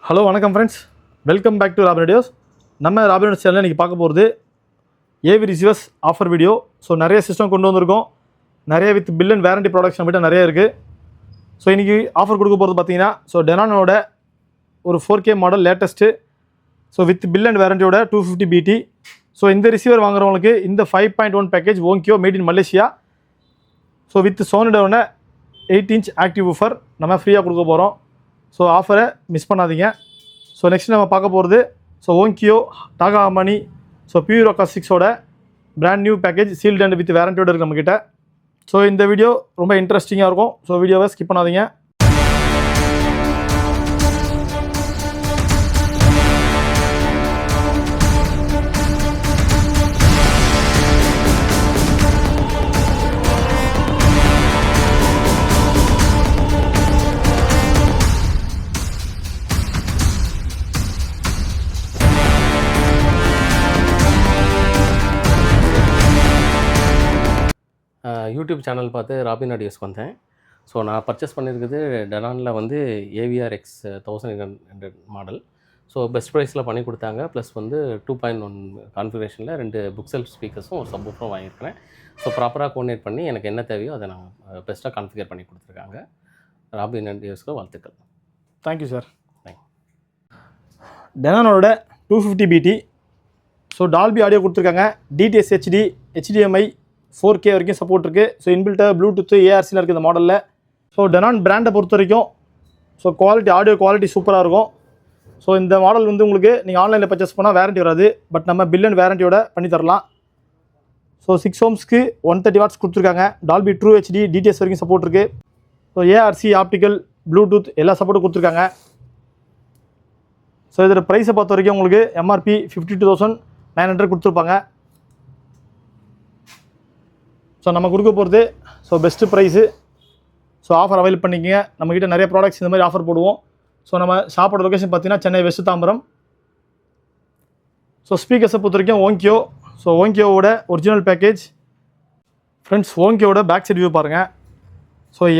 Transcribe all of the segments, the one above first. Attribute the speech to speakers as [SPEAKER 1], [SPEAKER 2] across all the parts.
[SPEAKER 1] Hello வணக்கம் friends, welcome back to Robin videos. நம்ம Robin videos சேனலில் இன்றைக்கி பார்க்க போகிறது AV receivers offer video. So நிறைய சிஸ்டம் கொண்டு வந்திருக்கோம், நிறைய with bill and warranty products நம்மகிட்ட நிறைய இருக்குது. ஸோ இன்றைக்கி ஆஃபர் கொடுக்க போகிறது பார்த்தீங்கன்னா டெனானோட ஒரு 4K model latest, so with bill and வேரண்டியோட 250 BT. ஸோ இந்த ரிசீவர் வாங்குறவங்களுக்கு இந்த 5.1 package Onkyo made in Malaysia, so with சோனியோட 8 inch ஆக்டிவ் ஊஃபர் நம்ம ஃப்ரீயாக கொடுக்க போகிறோம். ஸோ ஆஃபரை மிஸ் பண்ணாதீங்க. ஸோ நெக்ஸ்ட் நம்ம பார்க்க போகிறது ஓங்கியோ டாகா அமானி பியூர் அக்காஸ்டிக்ஸோட brand new package sealed and with வேரண்டியோட இருக்குது நம்மக்கிட்ட. ஸோ இந்த வீடியோ ரொம்ப இன்ட்ரெஸ்டிங்காக இருக்கும். ஸோ வீடியோவை ஸ்கிப் பண்ணாதீங்க.
[SPEAKER 2] யூடியூப் சேனல் பார்த்து ராபின் ஆடியோஸ்க்கு வந்தேன். ஸோ நான் பர்ச்சேஸ் பண்ணியிருக்குது டெனானில் வந்து AVRX 1800 மாடல். ஸோ பெஸ்ட் ப்ரைஸில் பண்ணி கொடுத்தாங்க. ப்ளஸ் வந்து 2.1 கான்ஃபிகரேஷனில் 2 புக் செல்ஃப் ஸ்பீக்கர்ஸும் ஒரு சப்வூஃபரும் வாங்கியிருக்கிறேன். ஸோ ப்ராப்பராக கோஆர்டினேட் பண்ணி எனக்கு என்ன தேவையோ அதை நான் பெஸ்ட்டாக கான்ஃபிகர் பண்ணி கொடுத்துருக்காங்க. ராபின் ஆடியோஸ்க்கு வாழ்த்துக்கள்.
[SPEAKER 1] Thank you sir. டெனானோட 250 BT, ஸோ டால்பி ஆடியோ கொடுத்துருக்காங்க. DTS HD, HDMI 4K வரைக்கும் சப்போர்ட் இருக்குது. ஸோ இன்பில்ட்டாக ப்ளூடூத் ARCலாம் இருக்குது இந்த மாடலில். ஸோ டெனான் பிராண்டை பொறுத்த வரைக்கும் குவாலிட்டி, ஆடியோ குவாலிட்டி சூப்பராக இருக்கும். ஸோ இந்த மாடல் வந்து உங்களுக்கு நீங்கள் ஆன்லைனில் பர்ச்சேஸ் பண்ணால் வேரண்டி வராது, பட் நம்ம பில் அண்ட் வேரண்டியோட பண்ணி தரலாம். ஸோ 6 ohmsக்கு 130 watts கொடுத்துருக்காங்க. டால்பி ட்ரூ HD, DTS வரைக்கும் சப்போர்ட் இருக்குது. ஸோ ARC, ஆப்டிக்கல், ப்ளூடூத் எல்லா சப்போர்ட்டும் கொடுத்துருக்காங்க. ஸோ இதோட ப்ரைஸை பொறுத்த வரைக்கும் உங்களுக்கு MRP 52,900 கொடுத்துருப்பாங்க. ஸோ நம்ம கொடுக்க போகிறது best price. So offer avail பண்ணிக்கங்க. நம்மக்கிட்ட நிறைய ப்ராடக்ட்ஸ் இந்த மாதிரி ஆஃபர் போடுவோம். ஸோ நம்ம ஷாப்போட லொக்கேஷன் பார்த்தீங்கன்னா சென்னை வெஸ்ட் தாம்பரம். ஸோ ஸ்பீக்கர்ஸை பொறுத்த வரைக்கும் ஓங்கியோ, ஓங்கியோவோட ஒரிஜினல் பேக்கேஜ். ஃப்ரெண்ட்ஸ், ஓங்கியோட பேக் சைட் வியூ பாருங்கள்.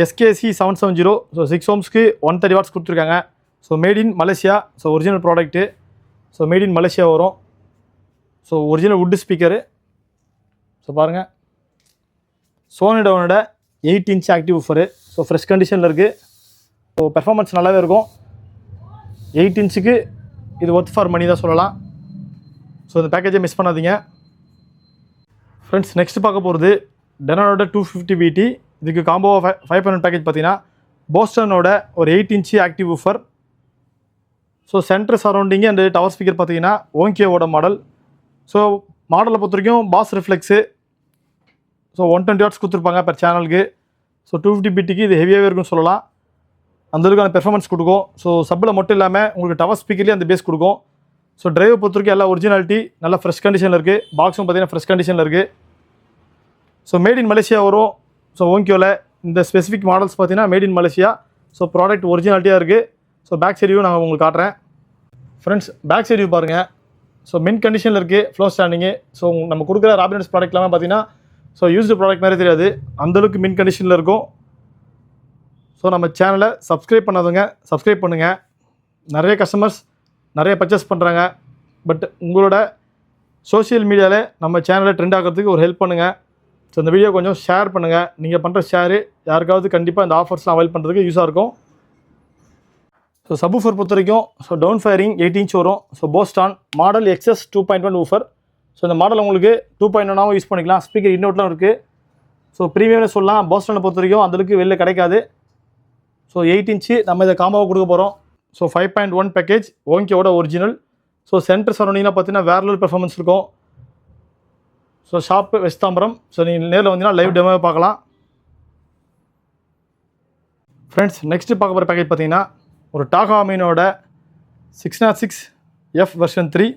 [SPEAKER 1] SKC 770, 6 ohmsக்கு 130 watts கொடுத்துருக்காங்க. Made in Malaysia, original product. Made in Malaysia வரும். Original wood speaker. பாருங்கள், சோனியோட 8 inch ஆக்டிவ் ஊஃபரு. ஃப்ரெஷ் கண்டிஷனில் இருக்குது. பெர்ஃபார்மன்ஸ் நல்லாவே இருக்கும். 8 inchக்கு இது ஒர்த் ஃபார் மணி தான் சொல்லலாம். இந்த பேக்கேஜை மிஸ் பண்ணாதீங்க. ஃப்ரெண்ட்ஸ், நெக்ஸ்ட் பார்க்க போகிறது டெனானோட 250 BT. இதுக்கு காம்போ 5.1 பேக்கேஜ் பார்த்தீங்கன்னா போஸ்டனோட ஒரு 8 inch active woofer. Centre surrounding and tower speaker பார்த்தீங்கன்னா ஓங்கியோவோட மாடல். மாடலை பொறுத்த வரைக்கும் பாஸ் ரிஃப்ளெக்ஸு 120 watts கொடுத்துருப்பாங்க பெர் சேனலுக்கு. 250 BTக்கு இது ஹெவியாகவே இருக்குன்னு சொல்லலாம். அந்தளவுக்கான பெர்ஃபார்மன்ஸ் கொடுக்கும். சப்பில் மட்டும் இல்லாமல் உங்களுக்கு டவர் ஸ்பீக்கர்லேயே அந்த பேஸ் கொடுக்கும். டிரைவை பொறுத்த வரைக்கும் எல்லா ஒரிஜினாலிட்டி நல்லா ஃப்ரெஷ் கண்டிஷனில் இருக்குது. பாக்ஸும் பார்த்தீங்கன்னா ஃப்ரெஷ் கண்டிஷனில் இருக்குது. மேட் இன் மலேசியா வரும். ஓங்கியோவில் இந்த ஸ்பெசிஃபிக் மாடல்ஸ் பார்த்தீங்கன்னா மேட் இன் மலேசியா. ப்ராடக்ட் ஒரிஜினாலிட்டியாக இருக்குது. பேக் சைட் வியூ நான் உங்களுக்கு காட்டுறேன். ஃப்ரெண்ட்ஸ், பேக் சைட் வியூ பாருங்கள். மின் கண்டிஷனில் இருக்குது. Flow standing. நம்ம கொடுக்குற ராபினஸ் ப்ராடக்ட் எல்லாமே பார்த்தீங்கன்னா யூஸ்டு ப்ராடக்ட் மாதிரி தெரியாது, அந்தளவுக்கு மின் கண்டிஷனில் இருக்கும். நம்ம சேனலை சப்ஸ்கிரைப் பண்ணாதவங்க சப்ஸ்கிரைப் பண்ணுங்கள். நிறைய கஸ்டமர்ஸ் நிறைய பர்ச்சேஸ் பண்ணுறாங்க, பட் உங்களோட சோஷியல் மீடியாவில் நம்ம சேனலை ட்ரெண்ட் ஆகிறதுக்கு ஒரு ஹெல்ப் பண்ணுங்கள். இந்த வீடியோ கொஞ்சம் ஷேர் பண்ணுங்கள். நீங்கள் பண்ணுற ஷேரு யாருக்காவது கண்டிப்பாக இந்த ஆஃபர்ஸ்லாம் அவைல் பண்ணுறதுக்கு யூஸாக இருக்கும். சப்வூஃபர் பொறுத்த வரைக்கும் டவுன் ஃபயரிங் 8 inch வரும். Boston model XS 2.1 woofer. இந்த மாடல் உங்களுக்கு 2.1ஆகவும் யூஸ் பண்ணிக்கலாம். ஸ்பீக்கர் இன்னோட்லாம் இருக்குது. ப்ரீமியம்னு சொல்லலாம். போஸ்டனை பொறுத்த வரைக்கும் அந்தளவுக்கு வெளில கிடைக்காது. 8 inch நம்ம இதை காம்பாவை கொடுக்க போகிறோம். 5.1 பேக்கேஜ் ஓங்கியோட ஒரிஜினல். சென்டர் சரௌண்டிங்லாம் பார்த்தீங்கன்னா வேற லெவல் பெர்ஃபார்மன்ஸ் இருக்கும். Shop west Tambaram. நீங்கள் நேரில் வந்தீங்கன்னா லைவ் டெமோவை பார்க்கலாம். ஃப்ரெண்ட்ஸ், நெக்ஸ்ட்டு பார்க்க போகிற பேக்கேஜ் பார்த்தீங்கன்னா ஒரு டாகா அமானியோட 606F வெர்ஷன் 3.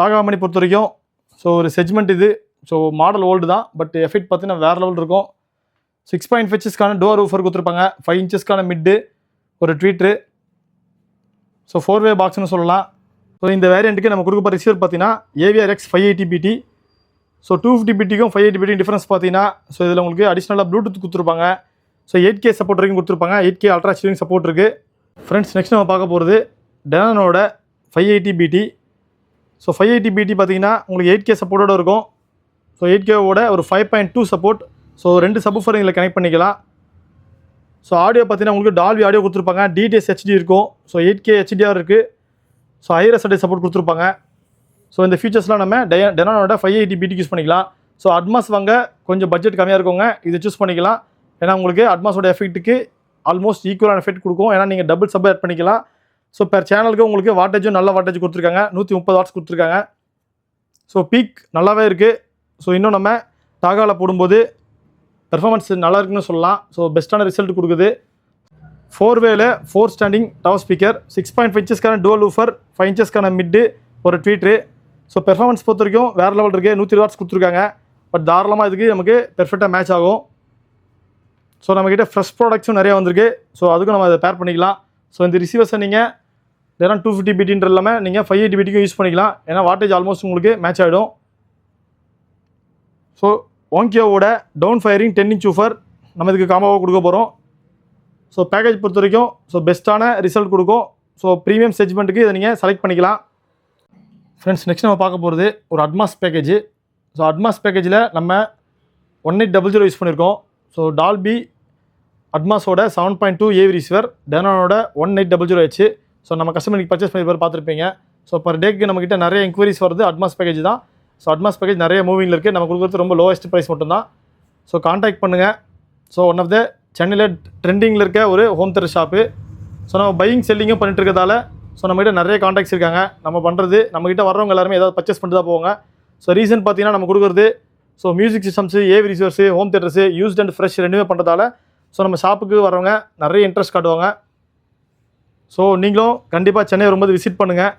[SPEAKER 1] டாகா அமானி பொறுத்த வரைக்கும் ஒரு செக்மெண்ட் இது. மாடல் ஓல்டு தான், பட் எஃபெக்ட் பார்த்தீங்கன்னா வேறு லெவல் இருக்கும். 6.5 inchஸ்க்கான டோர் ஊஃபர் கொடுத்துருப்பாங்க. 5 inchஸ்க்கான மிட்டு, ஒரு ட்வீட்ரு. 4-way பாக்ஸ்னு சொல்லலாம். இந்த வேரியண்ட்டுக்கு நம்ம கொடுக்க போகிற ரிசீவர் பார்த்தீங்கன்னா AVRX 580 BT. 250 BTக்கும் 580 BT டிஃப்ரென்ஸ் பார்த்தீங்கன்னா இதில் உங்களுக்கு அடிஷ்னலாக ப்ளூடூத் கொடுத்துருப்பாங்க. 8K சப்போர்ட் வரைக்கும் கொடுத்துருப்பாங்க. 8K அல்ட்ரா ஸ்டீரிங் சப்போர்ட் இருக்குது. ஃப்ரெண்ட்ஸ் நெக்ஸ்ட் நம்ம பார்க்க போகிறது டெனானோட 580 பிடி. ஸோ 580 பிடி பார்த்தீங்கன்னா உங்களுக்கு 8K சப்போர்ட்டோடு இருக்கும். ஸோ 8Kவோட ஒரு 5.2 சப்போர்ட். ஸோ 2 சப்வூஃபர் இதில் கனெக்ட் பண்ணிக்கலாம். ஸோ ஆடியோ பார்த்தீங்கன்னா உங்களுக்கு டால்பி ஆடியோ கொடுத்துருப்பாங்க. DTS HD இருக்கும். ஸோ 8K HDR இருக்குது. ஸோ IRSD சப்போர்ட் கொடுத்துருப்பாங்க. ஸோ இந்த ஃபீச்சர்ஸ்லாம் நம்ம டெனானோட 580 பிடிக்கு யூஸ் பண்ணிக்கலாம். ஸோ அட்மாஸ் வாங்க கொஞ்சம் பட்ஜெட் கம்மியாக இருக்கவங்க இதை சூஸ் பண்ணிக்கலாம். ஏன்னா உங்களுக்கு அட்மாஸோட எஃபெக்ட்டுக்கு ஆல்மோஸ்ட் ஈக்குவலான எஃபெக்ட் கொடுக்கும். ஏன்னா நீங்கள் டபுள் சப் ஆட் பண்ணிக்கலாம். ஸோ பெர் சேனலுக்கு உங்களுக்கு வாட்டேஜும் நல்ல வாட்டேஜ் கொடுத்துருக்காங்க. 130 வாட்ஸ் கொடுத்துருக்காங்க. ஸோ பீக் நல்லாவே இருக்குது. ஸோ இன்னும் நம்ம டாகாவில் போடும்போது பெர்ஃபார்மன்ஸ் நல்லா இருக்குன்னு சொல்லலாம். ஸோ பெஸ்ட்டான ரிசல்ட் கொடுக்குது. 4வேல 4 ஸ்டாண்டிங் டவர் ஸ்பீக்கர், 6.5 இன்ச்சஸ்க்கான டுவல் ஊஃபர், 5 இன்ச்சஸ்க்கான மிட்டு, ஒரு ட்வீட்ரு. ஸோ பெர்ஃபார்மன்ஸ் பொறுத்த வரைக்கும் வேறு லெவல் இருக்குது. 120 வாட்ஸ் கொடுத்துருக்காங்க. பட் தாராளமாக இதுக்கு நமக்கு பெர்ஃபெக்டாக மேட்ச் ஆகும். ஸோ நம்மக்கிட்ட ஃப்ரெஷ் ப்ராடக்ட்ஸும் நிறையா வந்திருக்கு. ஸோ அதுக்கும் நம்ம அதை பேர் பண்ணிக்கலாம். ஸோ இந்த ரிசீவர்ஸை நீங்கள் வேறு 250 பிடின்ற இல்லாமல் நீங்கள் 580 பிடிக்கும் யூஸ் பண்ணிக்கலாம். ஏன்னா வாட்டேஜ் ஆல்மோஸ்ட் உங்களுக்கு மேட்ச் ஆகிடும். ஸோ ஓங்கியோவோட டவுன் ஃபயரிங் 10 இன்ச் ஊஃபர் நம்ம இதுக்கு காம்போவாக கொடுக்க போகிறோம். ஸோ பேக்கேஜ் பொறுத்த வரைக்கும் ஸோ பெஸ்ட்டான ரிசல்ட் கொடுக்கும். ஸோ ப்ரீமியம் செக்மெண்ட்டுக்கு இதை நீங்கள் செலக்ட் பண்ணிக்கலாம். ஃப்ரெண்ட்ஸ் நெக்ஸ்ட் நம்ம பார்க்க போகிறது ஒரு அட்மாஸ் பேக்கேஜ். ஸோ அட்மாஸ் பேக்கேஜில் நம்ம 1800 யூஸ் பண்ணியிருக்கோம். ஸோ டால்பி அட்மாஸோட 7.2 ஏவி ரிசீவர், டெனானோட 1800H. ஸோ நம்ம கஸ்டமருக்கு பர்ச்சேஸ் பண்ணி பார்த்துருப்பீங்க. ஸோ பர் டேக்கு நம்மக்கிட்ட நிறைய என்கொயரிஸ் வருது அட்மாஸ் பேக்கேஜ் தான். ஸோ அட்மாஸ் பேக்கேஜ் நிறைய மூவிங்கில் இருக்குது. நம்ம கொடுக்குறது ரொம்ப லோவஸ்ட் ப்ரைஸ் மட்டும்தான். ஸோ கான்டாக்ட் பண்ணுங்கள். ஸோ ஒன் ஆஃப் த சென்னையில் ட்ரெண்டிங்கில் இருக்க ஒரு ஹோம் தேட்டர் ஷாப்பு. ஸோ நம்ம பையிங் செல்லிங்கும் பண்ணிட்டு இருக்கிறதால ஸோ நம்மகிட்ட நிறைய கான்டாக்ட்ஸ் இருக்காங்க. நம்ம பண்ணுறது நம்மகிட்ட வர்றவங்க எல்லாருமே ஏதாவது பர்ச்சேஸ் பண்ணிட்டு தான் போவாங்க. ஸோ ரீசன் பார்த்தீங்கன்னா நம்ம கொடுக்குறது so music systems, AV receivers, home theaters, used and fresh ரெண்டுமே பண்ணுறதால ஸோ நம்ம ஷாப்புக்கு வரவங்க நிறைய இன்ட்ரெஸ்ட் காட்டுவாங்க. ஸோ நீங்களும் கண்டிப்பாக சென்னை வரும்போது விசிட் பண்ணுங்கள்.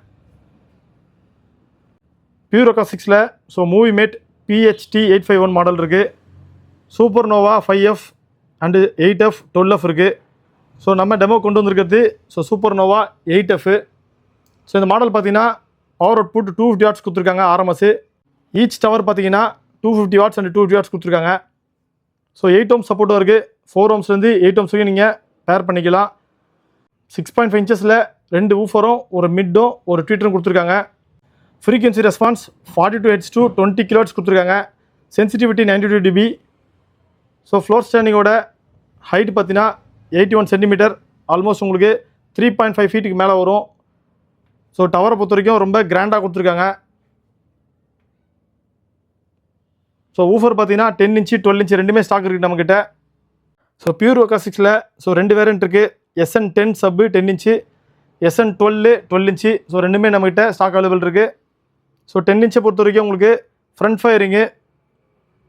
[SPEAKER 1] பியூர் அக்காஸ்டிக்ஸில் so movie mate PHT 851 model இருக்குது. Super nova 5F and 8F 12F இருக்குது. ஸோ நம்ம டெமோ கொண்டு வந்திருக்கிறது so super nova 8F. So இந்த மாடல் பார்த்தீங்கன்னா பவர் அவுட்புட் 250 வாட்ஸ் கொடுத்துருக்காங்க RMS. ஈச் டவர் பார்த்தீங்கன்னா 250 வாட்ஸ் அண்ட் 250 வாட்ஸ் கொடுத்துருக்காங்க. ஸோ 8 ohms சப்போர்ட்டும் இருக்குது. 4 ohmsலேருந்து 8 ohms வரைக்கும் நீங்கள் பேர் பண்ணிக்கலாம். 6.5 இன்ச்சஸில் 2 ஊஃபரும், ஒரு மிட்டும், ஒரு ட்வீட்டரும் கொடுத்துருக்காங்க. Frequency response 42 Hz to 20 kHz கொடுத்துருக்காங்க. Sensitivity 92 dB. ஸோ ஃப்ளோர் ஸ்டாண்டிங்கோட ஹைட் பார்த்தீங்கன்னா 81 சென்டிமீட்டர், ஆல்மோஸ்ட் உங்களுக்கு 3.5 ஃபீட்டுக்கு மேலே வரும். ஸோ டவரை பொறுத்த வரைக்கும் ரொம்ப கிராண்டாக கொடுத்துருக்காங்க. ஸோ ஊஃபர் பார்த்தீங்கன்னா 10 inch 12 inch ரெண்டுமே ஸ்டாக் இருக்குது நம்மக்கிட்ட. ஸோ பியூர் அக்காஸ்டிக்ஸில் ஸோ 2 வேரியன்ட் இருக்குது. SN10 sub 10 inch, SN12 12 inch. So ரெண்டுமே நம்மக்கிட்ட ஸ்டாக் அவைலபிள் இருக்குது. ஸோ 10 inch பொறுத்த வரைக்கும் உங்களுக்கு ஃப்ரண்ட் ஃபயரிங்கு.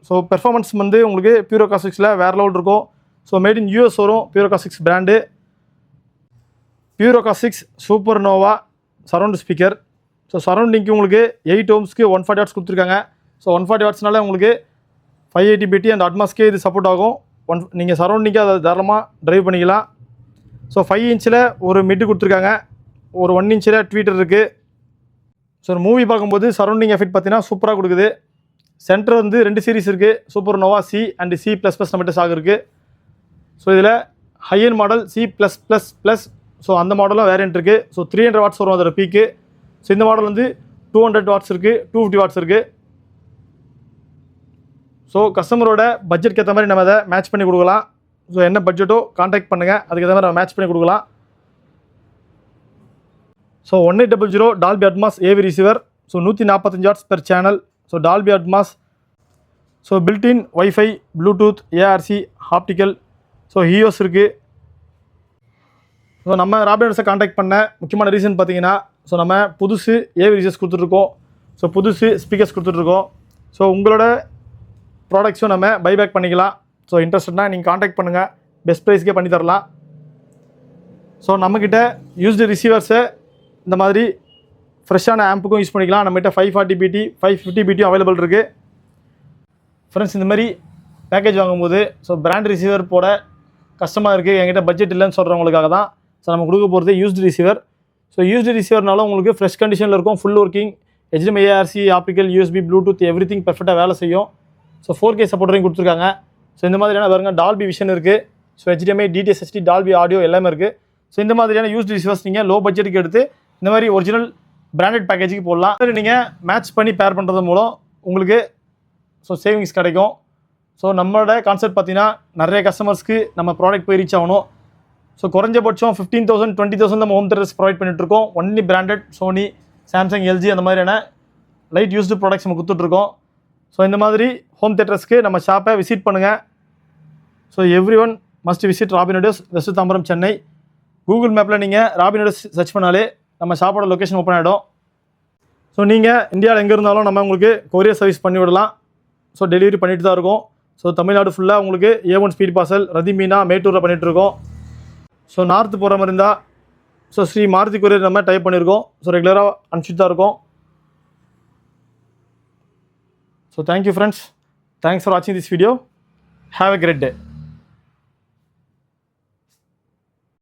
[SPEAKER 1] ஸோ பெர்ஃபார்மன்ஸ் வந்து உங்களுக்கு பியூர் அக்காஸ்டிக்ஸில் வேறு லெவல் இருக்கும். ஸோ மேட் இன் US வரும் pure acoustics brand. Pure acoustics super nova surround speaker. So சரௌண்டிங்க்கு உங்களுக்கு 8 ohmsக்கு 140 வாட்ஸ் கொடுத்துருக்காங்க. ஸோ 140 வாட்ஸ்னால உங்களுக்கு 580 பிடி அண்ட் அட்மாஸ்க்கே இது சப்போர்ட் ஆகும். நீங்கள் சரௌண்டிங்காக அதை தாராளமாக ட்ரைவ் பண்ணிக்கலாம். ஸோ 5 inchல ஒரு மிட்டு கொடுத்துருக்காங்க. ஒரு 1 inchல ட்வீட்டர் இருக்குது. ஸோ மூவி பார்க்கும்போது சரௌண்டிங் எஃபெக்ட் பார்த்தீங்கன்னா சூப்பராக கொடுக்குது. சென்டர் வந்து 2 சீரிஸ் இருக்குது. சூப்பர் நோவா C அண்ட் C++ நம்மகிட்ட ஸ்டாக் இருக்குது. ஸோ இதில் ஹையன் மாடல் C+++. ஸோ அந்த மாடலும் வேரியன்ட் இருக்குது. ஸோ 300 வாட்ஸ் வரும் அதோட பீக்கு. ஸோ இந்த மாடல் வந்து 200 வாட்ஸ் இருக்குது, 250 வாட்ஸ் இருக்குது. ஸோ கஸ்டமரோட பட்ஜெட்க்கு ஏற்ற மாதிரி நம்ம அதை மேட்ச் பண்ணி கொடுக்கலாம். ஸோ என்ன பட்ஜெட்டோ கான்டாக்ட் பண்ணுங்கள், அதுக்கு ஏற்ற மாதிரி நம்ம மேட்ச் பண்ணி கொடுக்கலாம். So 1800 Dolby Atmos AV receiver. So 145 watts per channel. So Dolby Atmos. So built in wifi, Bluetooth, ARC, optical. So HEOS இருக்குது. ஸோ நம்ம ராபினர்ஸை கான்டாக்ட் பண்ண முக்கியமான ரீசன் பார்த்தீங்கன்னா ஸோ நம்ம புதுசு ஏவி ரிசீவர்ஸ் கொடுத்துட்ருக்கோம். ஸோ புதுசு ஸ்பீக்கர்ஸ் கொடுத்துட்ருக்கோம். ஸோ உங்களோட ப்ராடக்ட்ஸும் நம்ம பைபேக் பண்ணிக்கலாம். ஸோ இன்ட்ரெஸ்ட்னா நீங்கள் கான்டாக்ட் பண்ணுங்கள், பெஸ்ட் ப்ரைஸ்க்கே பண்ணி தரலாம். ஸோ நம்மக்கிட்ட யூஸ்டு ரிசீவர்ஸை இந்த மாதிரி ஃப்ரெஷ்ஷான ஆம்புக்கும் யூஸ் பண்ணிக்கலாம். நம்மகிட்ட 540 பிடி 550 பிடியும் அவைலபிள் இருக்குது. ஃப்ரெண்ட்ஸ் இந்த மாதிரி பேக்கேஜ் வாங்கும்போது ஸோ பிராண்ட் ரிசீவர் போட கஷ்டமாக இருக்குது, என்கிட்ட பட்ஜெட் இல்லைன்னு சொல்கிறவங்களுக்காக தான் ஸோ நம்ம கொடுக்க போகிறது யூஸ்டு ரிசீவர். ஸோ யூஸ்டு ரிசீவர்னால உங்களுக்கு ஃப்ரெஷ் கண்டிஷனில் இருக்கும், full working, HDMI, ARC, optical, USB, Bluetooth every thing பர்ஃபெக்டாக வேலை செய்யும். ஸோ 4K சப்போர்ட்டரையும் கொடுத்துருக்காங்க. ஸோ இந்த மாதிரியான பாருங்க டால்பி விஷன் இருக்குது. So HDMI, DTS HD, Dolby audio எல்லாமே இருக்குது. ஸோ இந்த மாதிரியான யூஸ்டு ரிசீவர்ஸ் நீங்கள் லோ பட்ஜெட்டுக்கு எடுத்து இந்த மாதிரி ஒரிஜினல் பிராண்டட் பேக்கேஜுக்கு போடலாம். நீங்கள் மேட்ச் பண்ணி பேர் பண்ணுறது மூலம் உங்களுக்கு ஸோ சேவிங்ஸ் கிடைக்கும். ஸோ நம்மளோட கான்செப்ட் பார்த்தீங்கன்னா நிறைய கஸ்டமர்ஸ்க்கு நம்ம ப்ராடக்ட் போய் ரீச் ஆகணும். ஸோ குறைஞ்சபட்சம் 15,000 20,000 நம்ம ஹோம் தேட்டர்ஸ் ப்ரொவைட் பண்ணிட்டுருக்கோம். Only branded Sony, Samsung, LG அந்த மாதிரியான லைட் யூஸ்டு ப்ராடக்ட்ஸ் நம்ம கொடுத்துட்ருக்கோம். ஸோ இந்த மாதிரி ஹோம் தேட்டர்ஸ்க்கு நம்ம ஷாப்பை விசிட் பண்ணுங்கள். So every one must visit Robinhoods, west Tambaram, Chennai. Google மேப்பில் நீங்கள் ராபின்ஹுட்ஸ் சர்ச் பண்ணாலே நம்ம ஷாப்போட லொக்கேஷன் ஓப்பன் ஆகிடும். ஸோ நீங்கள் இந்தியாவில் எங்கே இருந்தாலும் நம்ம உங்களுக்கு கொரியர் சர்வீஸ் பண்ணி விடலாம். ஸோ டெலிவரி பண்ணிட்டு தான் இருக்கோம். ஸோ தமிழ்நாடு ஃபுல்லாக உங்களுக்கு A1 ஸ்பீட் பார்சல் ரதிமீனா மேட்டூரில் பண்ணிகிட்ருக்கோம். ஸோ நார்த்து போகிற மாதிரி இருந்தால் ஸோ ஸ்ரீ மாருதி கொரியர் நம்ம டைப் பண்ணியிருக்கோம். ஸோ ரெகுலராக அனுப்பிச்சிட்டு தான் இருக்கோம். So thank you friends. Thanks for வாட்சிங் this video. Have a great day.